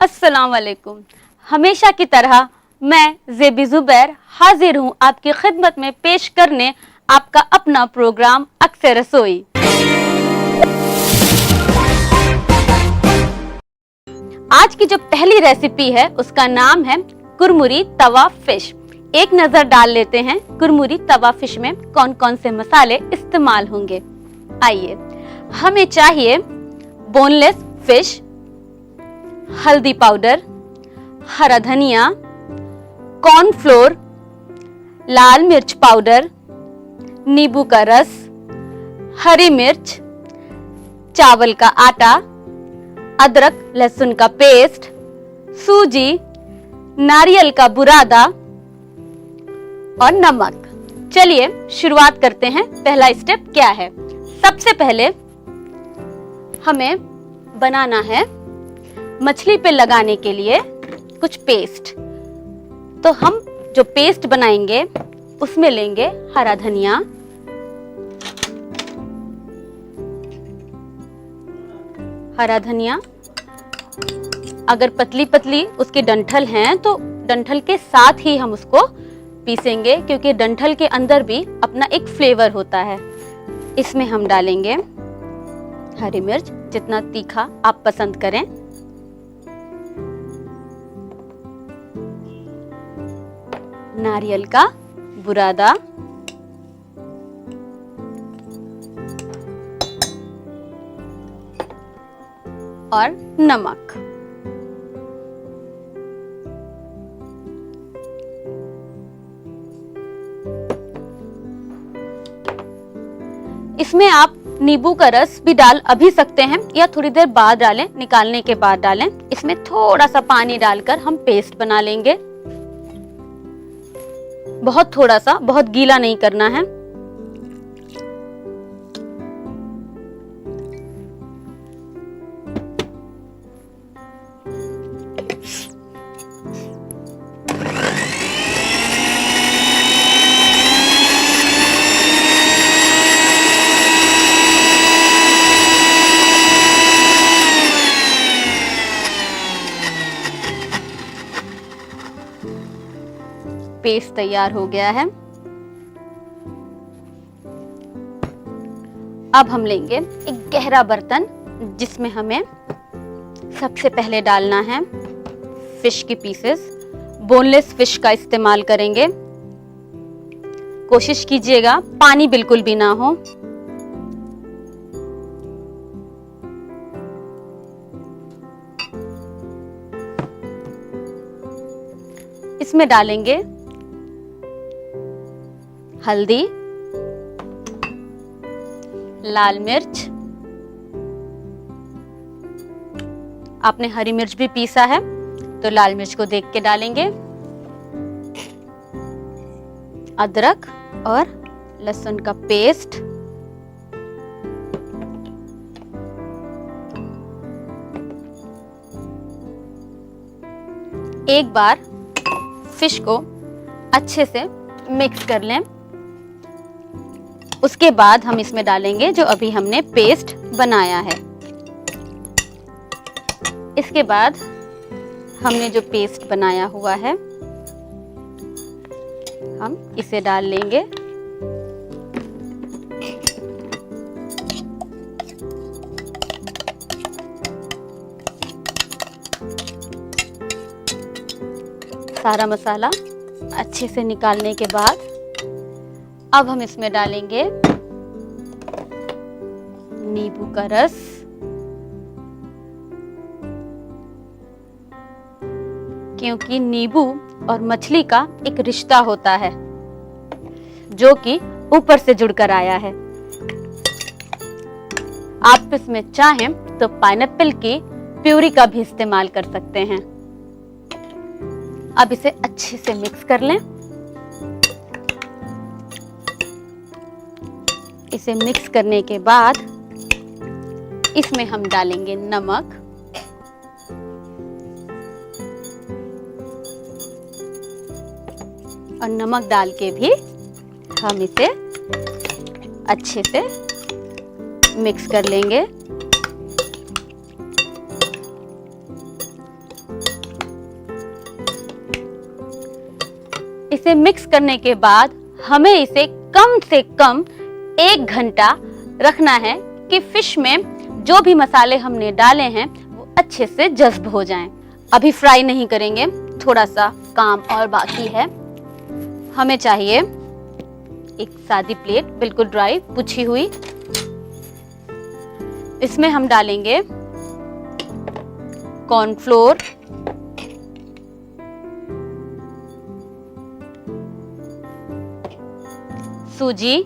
अस्सलाम वालेकुम। हमेशा की तरह मैं ज़ेबी ज़ुबैर हाजिर हूँ आपकी खिदमत में पेश करने आपका अपना प्रोग्राम अक्स रसोई। आज की जो पहली रेसिपी है उसका नाम है कुरमुरी तवा फिश। एक नजर डाल लेते हैं कुरमुरी तवा फिश में कौन कौन से मसाले इस्तेमाल होंगे। आइए, हमें चाहिए बोनलेस फिश, हल्दी पाउडर, हरा धनिया, कॉर्नफ्लोर, लाल मिर्च पाउडर, नींबू का रस, हरी मिर्च, चावल का आटा, अदरक लहसुन का पेस्ट, सूजी, नारियल का बुरादा और नमक। चलिए शुरुआत करते हैं। पहला स्टेप क्या है? सबसे पहले हमें बनाना है मछली पे लगाने के लिए कुछ पेस्ट। तो हम जो पेस्ट बनाएंगे उसमें लेंगे हरा धनिया, अगर पतली पतली उसकी डंठल हैं तो डंठल के साथ ही हम उसको पीसेंगे, क्योंकि डंठल के अंदर भी अपना एक फ्लेवर होता है। इसमें हम डालेंगे हरी मिर्च, जितना तीखा आप पसंद करें, नारियल का बुरादा, और नमक। इसमें आप नींबू का रस भी डाल अभी सकते हैं या थोड़ी देर बाद डालें, निकालने के बाद डालें। इसमें थोड़ा सा पानी डालकर हम पेस्ट बना लेंगे। बहुत थोड़ा सा, बहुत गीला नहीं करना है। पेस्ट तैयार हो गया है। अब हम लेंगे एक गहरा बर्तन जिसमें हमें सबसे पहले डालना है फिश की पीसेस। बोनलेस फिश का इस्तेमाल करेंगे। कोशिश कीजिएगा पानी बिल्कुल भी ना हो। इसमें डालेंगे हल्दी, लाल मिर्च, आपने हरी मिर्च भी पीसा है तो लाल मिर्च को देख के डालेंगे, अदरक और लहसुन का पेस्ट, एक बार फिश को अच्छे से मिक्स कर लें। उसके बाद हम इसमें डालेंगे जो अभी हमने पेस्ट बनाया है। इसके बाद हमने जो पेस्ट बनाया हुआ है हम इसे डाल लेंगे। सारा मसाला अच्छे से निकालने के बाद अब हम इसमें डालेंगे नींबू का रस, क्योंकि नींबू और मछली का एक रिश्ता होता है जो कि ऊपर से जुड़कर आया है। आप इसमें चाहें तो पाइनएप्पल की प्यूरी का भी इस्तेमाल कर सकते हैं। अब इसे अच्छे से मिक्स कर लें। इसे मिक्स करने के बाद इसमें हम डालेंगे नमक, और नमक डाल के भी हम इसे अच्छे से मिक्स कर लेंगे। इसे मिक्स करने के बाद हमें इसे कम से कम 1 घंटा रखना है कि फिश में जो भी मसाले हमने डाले हैं वो अच्छे से जज्ब हो जाएं। अभी फ्राई नहीं करेंगे, थोड़ा सा काम और बाकी है। हमें चाहिए एक सादी प्लेट, बिल्कुल ड्राई, पुछी हुई। इसमें हम डालेंगे कॉर्नफ्लोर, सूजी,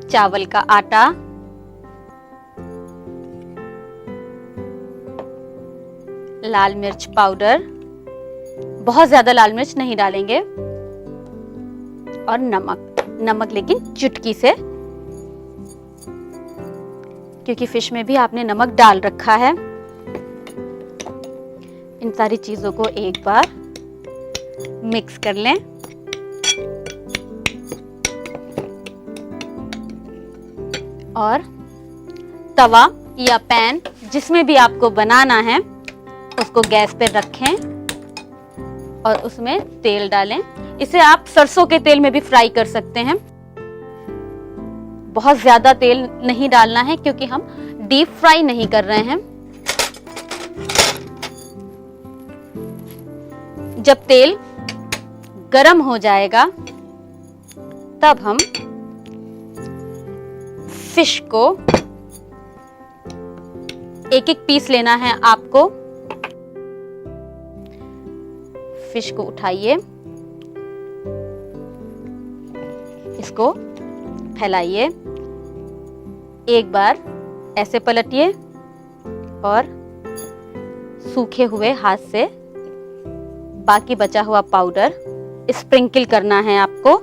चावल का आटा, लाल मिर्च पाउडर, बहुत ज्यादा लाल मिर्च नहीं डालेंगे, और नमक लेकिन चुटकी से, क्योंकि फिश में भी आपने नमक डाल रखा है। इन सारी चीजों को एक बार मिक्स कर लें। और तवा या पैन जिसमें भी आपको बनाना है उसको गैस पे रखें और उसमें तेल डालें। इसे आप सरसों के तेल में भी फ्राई कर सकते हैं। बहुत ज्यादा तेल नहीं डालना है क्योंकि हम डीप फ्राई नहीं कर रहे हैं। जब तेल गरम हो जाएगा तब हम फिश को एक एक पीस लेना है आपको। फिश को उठाइए, इसको फैलाइए, एक बार ऐसे पलटिए और सूखे हुए हाथ से बाकी बचा हुआ पाउडर स्प्रिंकल करना है आपको।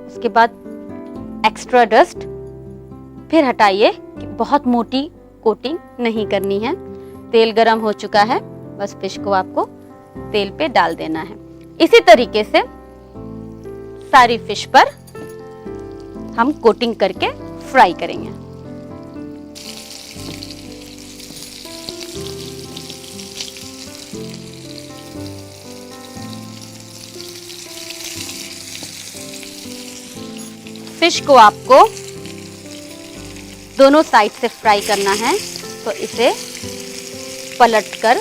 उसके बाद एक्स्ट्रा डस्ट फिर हटाइए, बहुत मोटी कोटिंग नहीं करनी है। तेल गरम हो चुका है, बस फिश को आपको तेल पे डाल देना है। इसी तरीके से सारी फिश पर हम कोटिंग करके फ्राई करेंगे। फिश को आपको दोनों साइड से फ्राई करना है, तो इसे पलटकर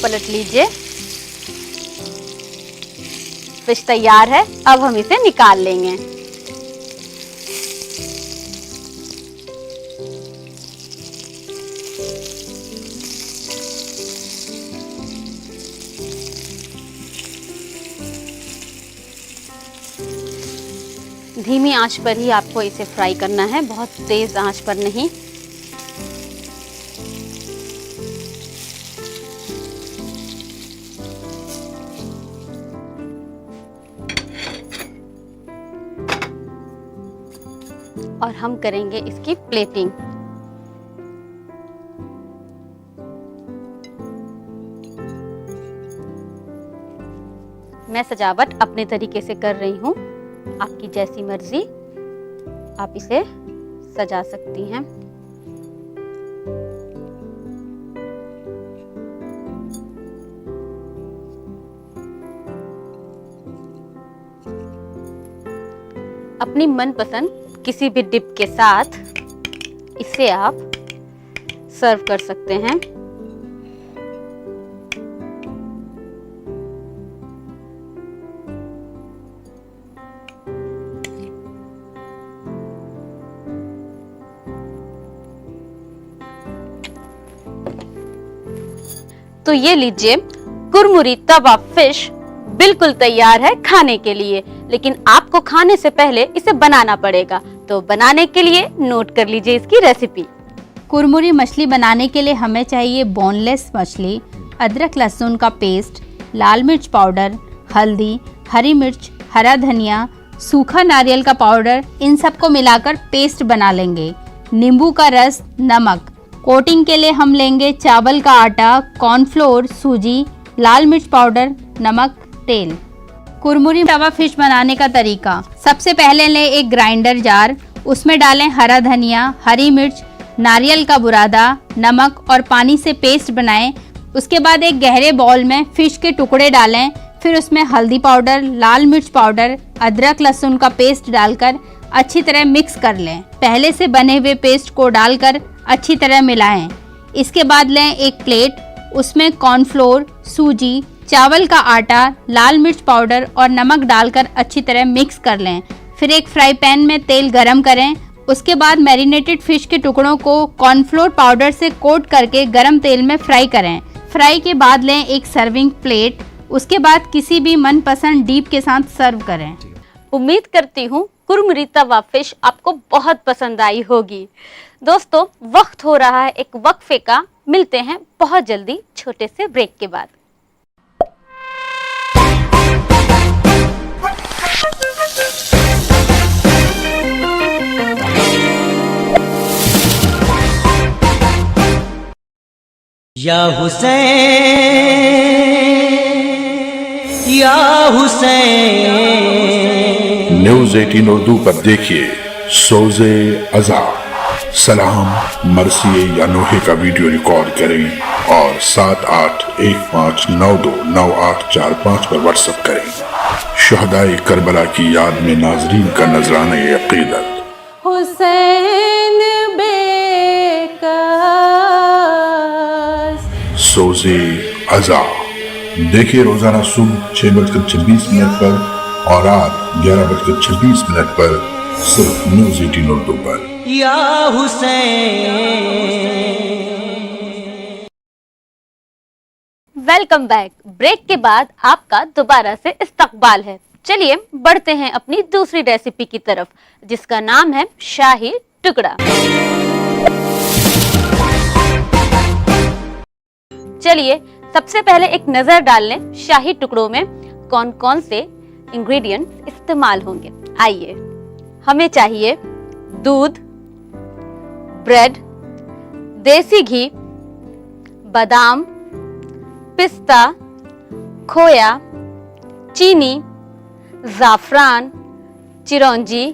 पलट लीजिए। फिश तैयार है, अब हम इसे निकाल लेंगे। धीमी आंच पर ही आपको इसे फ्राई करना है, बहुत तेज आंच पर नहीं। और हम करेंगे इसकी प्लेटिंग। मैं सजावट अपने तरीके से कर रही हूँ, आपकी जैसी मर्जी आप इसे सजा सकती हैं। अपनी मनपसंद किसी भी डिप के साथ इसे आप सर्व कर सकते हैं। तो ये लीजिए, कुरमुरी तवा फिश बिल्कुल तैयार है खाने के लिए। लेकिन आपको खाने से पहले इसे बनाना पड़ेगा, तो बनाने के लिए नोट कर लीजिए इसकी रेसिपी। कुरमुरी मछली बनाने के लिए हमें चाहिए बोनलेस मछली, अदरक लहसुन का पेस्ट, लाल मिर्च पाउडर, हल्दी, हरी मिर्च, हरा धनिया, सूखा नारियल का पाउडर। इन सबको मिलाकर पेस्ट बना लेंगे। नींबू का रस, नमक। कोटिंग के लिए हम लेंगे चावल का आटा, कॉर्नफ्लोर, सूजी, लाल मिर्च पाउडर, नमक, तेल। कुरमुरी तवा फिश बनाने का तरीका। सबसे पहले लें एक ग्राइंडर जार, उसमें डालें हरा धनिया, हरी मिर्च, नारियल का बुरादा, नमक और पानी से पेस्ट बनाएं। उसके बाद एक गहरे बाउल में फिश के टुकड़े डालें, फिर उसमें हल्दी पाउडर, लाल मिर्च पाउडर, अदरक लहसुन का पेस्ट डालकर अच्छी तरह मिक्स कर लें। पहले से बने हुए पेस्ट को डालकर अच्छी तरह मिलाएं। इसके बाद लें एक प्लेट, उसमें कॉर्नफ्लोर, सूजी, चावल का आटा, लाल मिर्च पाउडर और नमक डालकर अच्छी तरह मिक्स कर लें। फिर एक फ्राई पैन में तेल गरम करें। उसके बाद मैरिनेटेड फिश के टुकड़ों को कॉर्नफ्लोर पाउडर से कोट करके गरम तेल में फ्राई करें। फ्राई के बाद लें एक सर्विंग प्लेट, उसके बाद किसी भी मनपसंद डीप के साथ सर्व करें। उम्मीद करती हूँ कुरमुरी तवा फिश आपको बहुत पसंद आई होगी। दोस्तों, वक्त हो रहा है एक वक्फे का। मिलते हैं बहुत जल्दी छोटे से ब्रेक के बाद। या हुसैन या हुसैन। न्यूज 18 उर्दू पर देखिए सोज़े अज़ा, सलाम, मरसिए या नोहे का वीडियो रिकॉर्ड करें और 7815929845 पर व्हाट्सएप करें। शहदाए करबला की याद में नाजरीन का नजराना अक़ीदत। हुसैन बेकस। सोज़े अज़ा देखिए रोजाना सुबह 6:26 पर और रात 11:26 पर सिर्फ न्यूज 18 उर्दू पर। या हुसैन। Welcome back. ब्रेक के बाद आपका दोबारा से इस्तकबाल है। चलिए बढ़ते हैं अपनी दूसरी रेसिपी की तरफ, जिसका नाम है शाही टुकड़ा। चलिए सबसे पहले एक नजर डाल लें शाही टुकड़ों में कौन कौन से इंग्रेडिएंट्स इस्तेमाल होंगे। आइए, हमें चाहिए दूध, ब्रेड, देसी घी, बादाम, पिस्ता, खोया, चीनी, जाफरान, चिरौंजी,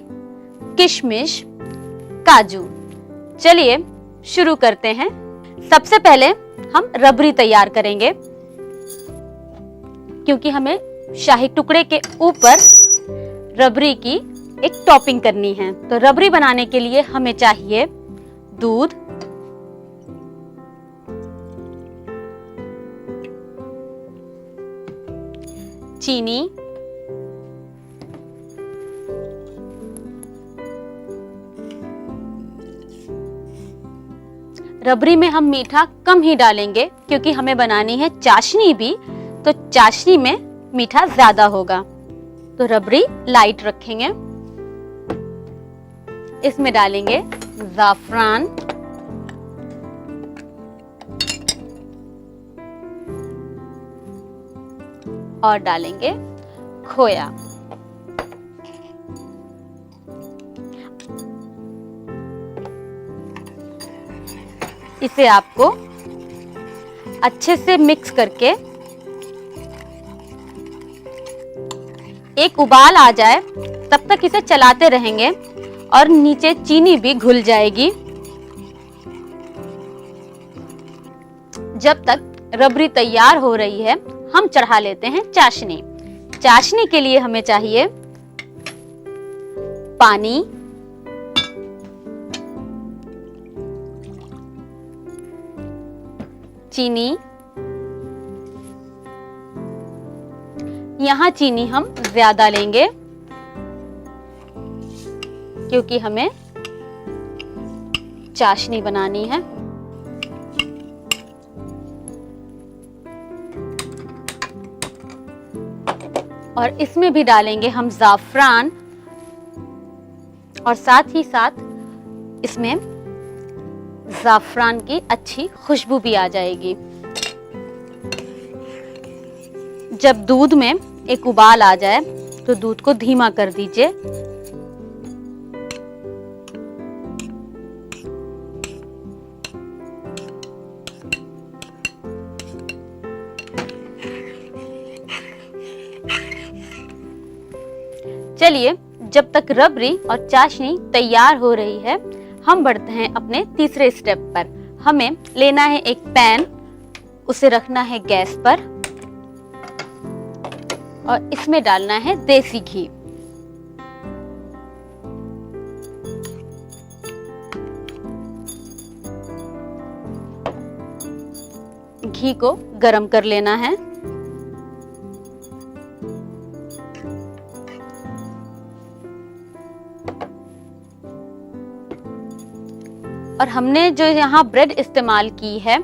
किशमिश, काजू। चलिए शुरू करते हैं। सबसे पहले हम रबड़ी तैयार करेंगे, क्योंकि हमें शाही टुकड़े के ऊपर रबड़ी की एक टॉपिंग करनी है। तो रबड़ी बनाने के लिए हमें चाहिए दूध, चीनी, रबड़ी में हम मीठा कम ही डालेंगे, क्योंकि हमें बनानी है चाशनी भी, तो चाशनी में मीठा ज्यादा होगा। तो रबड़ी लाइट रखेंगे। इसमें डालेंगे जाफरान, और डालेंगे खोया। इसे आपको अच्छे से मिक्स करके एक उबाल आ जाए तब तक इसे चलाते रहेंगे और नीचे चीनी भी घुल जाएगी। जब तक रबड़ी तैयार हो रही है, हम चढ़ा लेते हैं चाशनी। चाशनी के लिए हमें चाहिए पानी, चीनी। यहाँ चीनी हम ज्यादा लेंगे, क्योंकि हमें चाशनी बनानी है। और इसमें भी डालेंगे हम जाफरान, और साथ ही साथ इसमें जाफरान की अच्छी खुशबू भी आ जाएगी। जब दूध में एक उबाल आ जाए तो दूध को धीमा कर दीजिए। चलिए, जब तक रबड़ी और चाशनी तैयार हो रही है, हम बढ़ते हैं अपने तीसरे स्टेप पर। हमें लेना है एक पैन, उसे रखना है गैस पर और इसमें डालना है देसी घी। घी को गरम कर लेना है। और हमने जो यहाँ ब्रेड इस्तेमाल की है,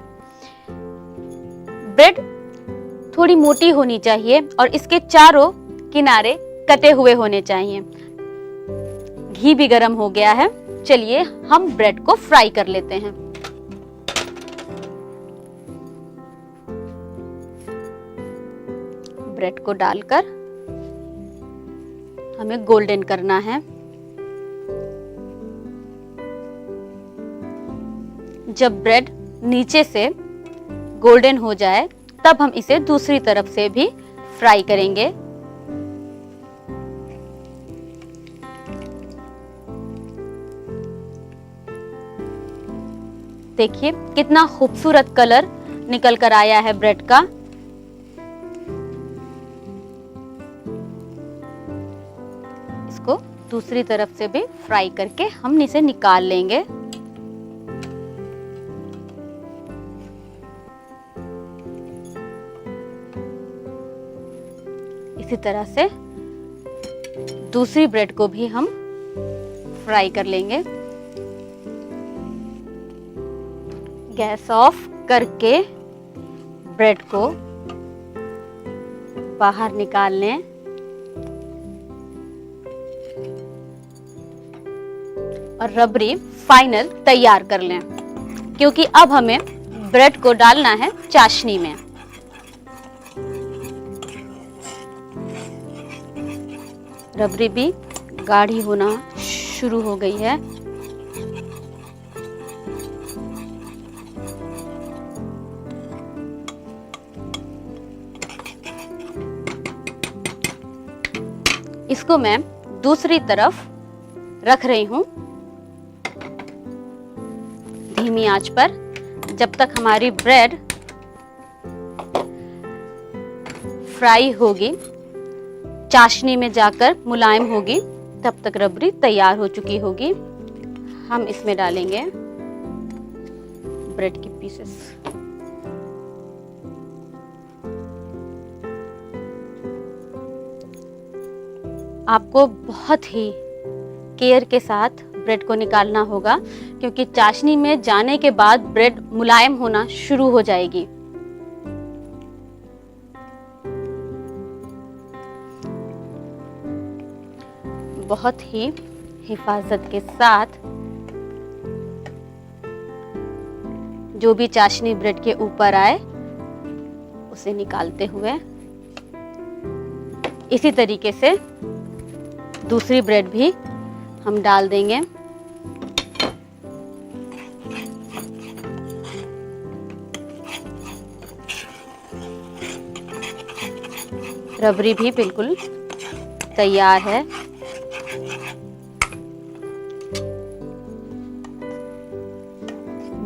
ब्रेड थोड़ी मोटी होनी चाहिए और इसके चारों किनारे कटे हुए होने चाहिए। घी भी गरम हो गया है, चलिए हम ब्रेड को फ्राई कर लेते हैं। ब्रेड को डालकर हमें गोल्डन करना है। जब ब्रेड नीचे से गोल्डन हो जाए, तब हम इसे दूसरी तरफ से भी फ्राई करेंगे। देखिए कितना खूबसूरत कलर निकल कर आया है ब्रेड का। इसको दूसरी तरफ से भी फ्राई करके हम इसे निकाल लेंगे। इसी तरह से दूसरी ब्रेड को भी हम फ्राई कर लेंगे। गैस ऑफ करके ब्रेड को बाहर निकाल लें और रबड़ी फाइनल तैयार कर लें, क्योंकि अब हमें ब्रेड को डालना है चाशनी में। रबड़ी भी गाढ़ी होना शुरू हो गई है। इसको मैं दूसरी तरफ रख रही हूं धीमी आंच पर। जब तक हमारी ब्रेड फ्राई होगी, चाशनी में जाकर मुलायम होगी, तब तक रबड़ी तैयार हो चुकी होगी। हम इसमें डालेंगे ब्रेड की पीसेस। आपको बहुत ही केयर के साथ ब्रेड को निकालना होगा, क्योंकि चाशनी में जाने के बाद ब्रेड मुलायम होना शुरू हो जाएगी। बहुत ही हिफाजत के साथ जो भी चाशनी ब्रेड के ऊपर आए उसे निकालते हुए इसी तरीके से दूसरी ब्रेड भी हम डाल देंगे। रबड़ी भी बिल्कुल तैयार है।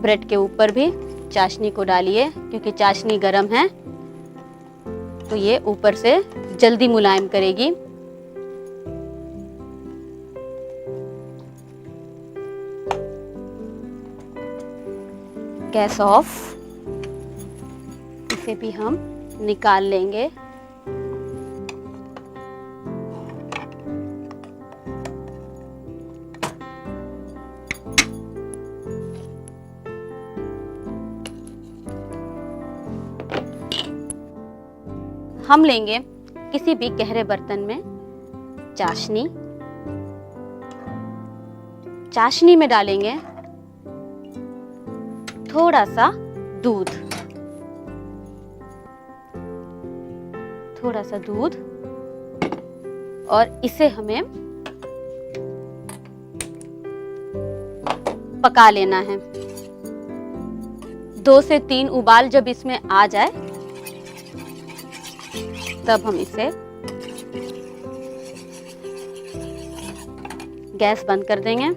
ब्रेड के ऊपर भी चाशनी को डालिए, क्योंकि चाशनी गरम है तो ये ऊपर से जल्दी मुलायम करेगी। Gas off. इसे भी हम निकाल लेंगे। हम लेंगे किसी भी गहरे बर्तन में चाशनी। चाशनी में डालेंगे थोड़ा सा दूध, और इसे हमें पका लेना है। 2 से 3 उबाल जब इसमें आ जाए, तब हम इसे गैस बंद कर देंगे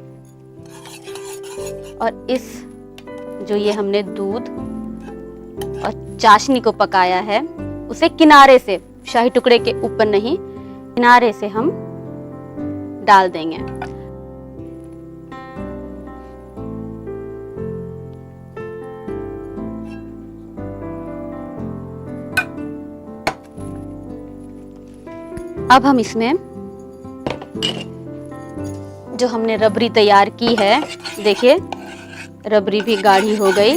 और इस जो ये हमने दूध और चाशनी को पकाया है उसे किनारे से, शाही टुकड़े के ऊपर नहीं, किनारे से हम डाल देंगे। अब हम इसमें जो हमने रबड़ी तैयार की है, देखिए रबड़ी भी गाढ़ी हो गई।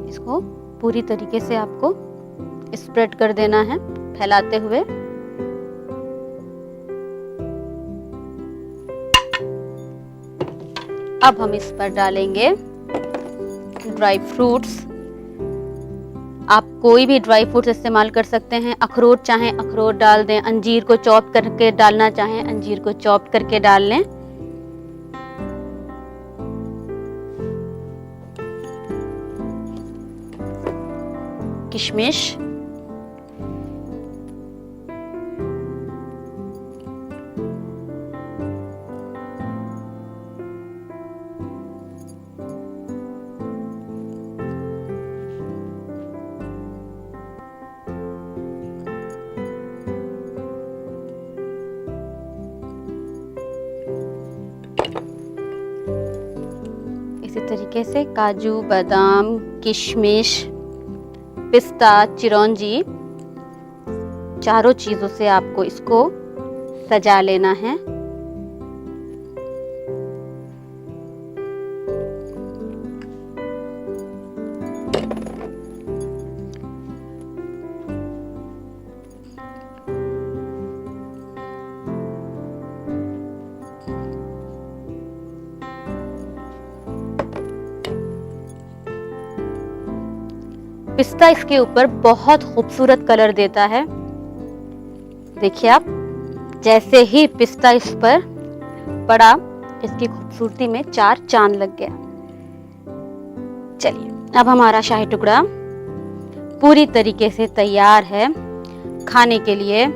इसको पूरी तरीके से आपको स्प्रेड कर देना है फैलाते हुए। अब हम इस पर डालेंगे ड्राई फ्रूट्स। आप कोई भी ड्राई फ्रूट्स इस्तेमाल कर सकते हैं। अखरोट चाहें अखरोट डाल दें, अंजीर को चॉप करके डालना चाहें अंजीर को चॉप करके डाल लें। किशमिश, इसी तरीके से काजू, बादाम, किशमिश, पिस्ता, चिरौंजी, चारों चीजों से आपको इसको सजा लेना है। पिस्ता इसके ऊपर बहुत खूबसूरत कलर देता है। देखिए आप, जैसे ही पिस्ता इस पर पड़ा इसकी खूबसूरती में 4 चांद लग गया। चलिए अब हमारा शाही टुकड़ा पूरी तरीके से तैयार है खाने के लिए।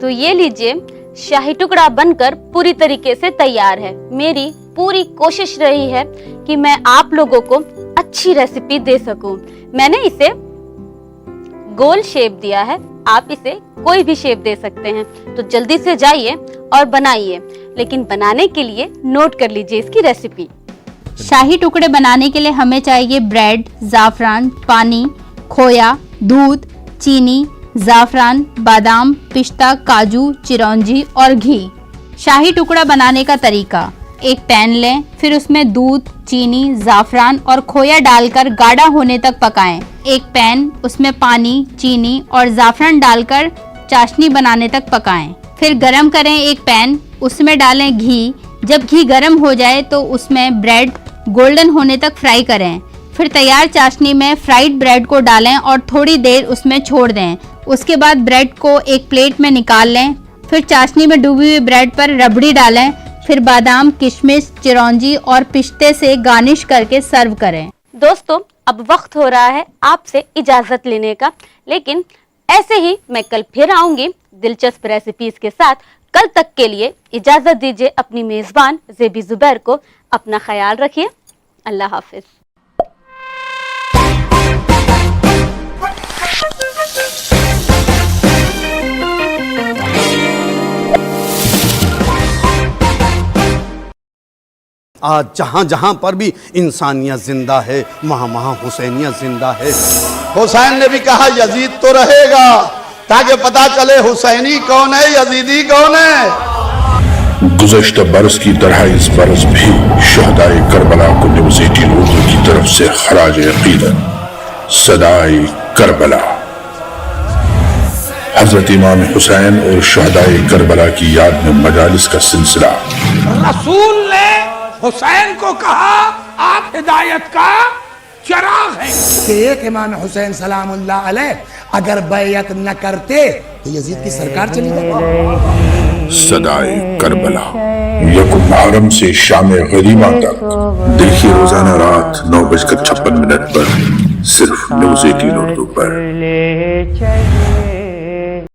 तो ये लीजिए, शाही टुकड़ा बनकर पूरी तरीके से तैयार है। मेरी पूरी कोशिश रही है कि मैं आप लोगों को अच्छी रेसिपी दे सकूं। मैंने इसे गोल शेप दिया है, आप इसे कोई भी शेप दे सकते हैं। तो जल्दी से जाइए और बनाइए, लेकिन बनाने के लिए नोट कर लीजिए इसकी रेसिपी। शाही टुकड़े बनाने के लिए हमें चाहिए ब्रेड, जाफरान, पानी, खोया, दूध, चीनी, जाफरान, बादाम, पिस्ता, काजू, चिरौंजी और घी। शाही टुकड़ा बनाने का तरीका: एक पैन लें, फिर उसमें दूध, चीनी, जाफरान और खोया डालकर गाढ़ा होने तक पकाएं। एक पैन, उसमें पानी, चीनी और जाफरान डालकर चाशनी बनाने तक पकाएं। फिर गरम करें एक पैन, उसमें डालें घी। जब घी गरम हो जाए तो उसमें ब्रेड गोल्डन होने तक फ्राई करें। फिर तैयार चाशनी में फ्राइड ब्रेड को डालें और थोड़ी देर उसमें छोड़ दें। उसके बाद ब्रेड को एक प्लेट में निकाल लें। फिर चाशनी में डूबी हुई ब्रेड पर रबड़ी डालें। फिर बादाम, किशमिश, चिरौंजी और पिस्ते से गार्निश करके सर्व करें। दोस्तों, अब वक्त हो रहा है आपसे इजाजत लेने का, लेकिन ऐसे ही मैं कल फिर आऊंगी दिलचस्प रेसिपीज के साथ। कल तक के लिए इजाजत दीजिए अपनी मेजबान ज़ेबी ज़ुबैर को। अपना ख्याल रखिए। अल्लाह हाफिज। आज जहाँ जहाँ पर भी इंसानियत जिंदा है, वहाँ वहाँ हुसैनियत जिंदा है। हुसैन ने भी कहा यजीद तो रहेगा, ताकि पता चले हुसैनी कौन है, यजीदी कौन है। गुज़श्ता बरस की तरह इस बरस भी शहदाए करबला को न्यूज़ 18 उर्दू की तरफ से खराज अकीदत सदाए करबला। हजरत इमाम हुसैन और शहदाए करबला की याद में मजालिस का सिलसिला। रसूल ने हुसैन को कहा आप हिदायत का चिराग हैं। एक इमाम हुसैन सलामुल्लाह अलैह अगर बैयत न करते तो यजीद की सरकार चली जाती। सदाए करबला। यकुम मुहर्रम से शाम गरीमा तक देखिए रोजाना रात 9:56 पर सिर्फ न्यूज़ 18 उर्दू पर।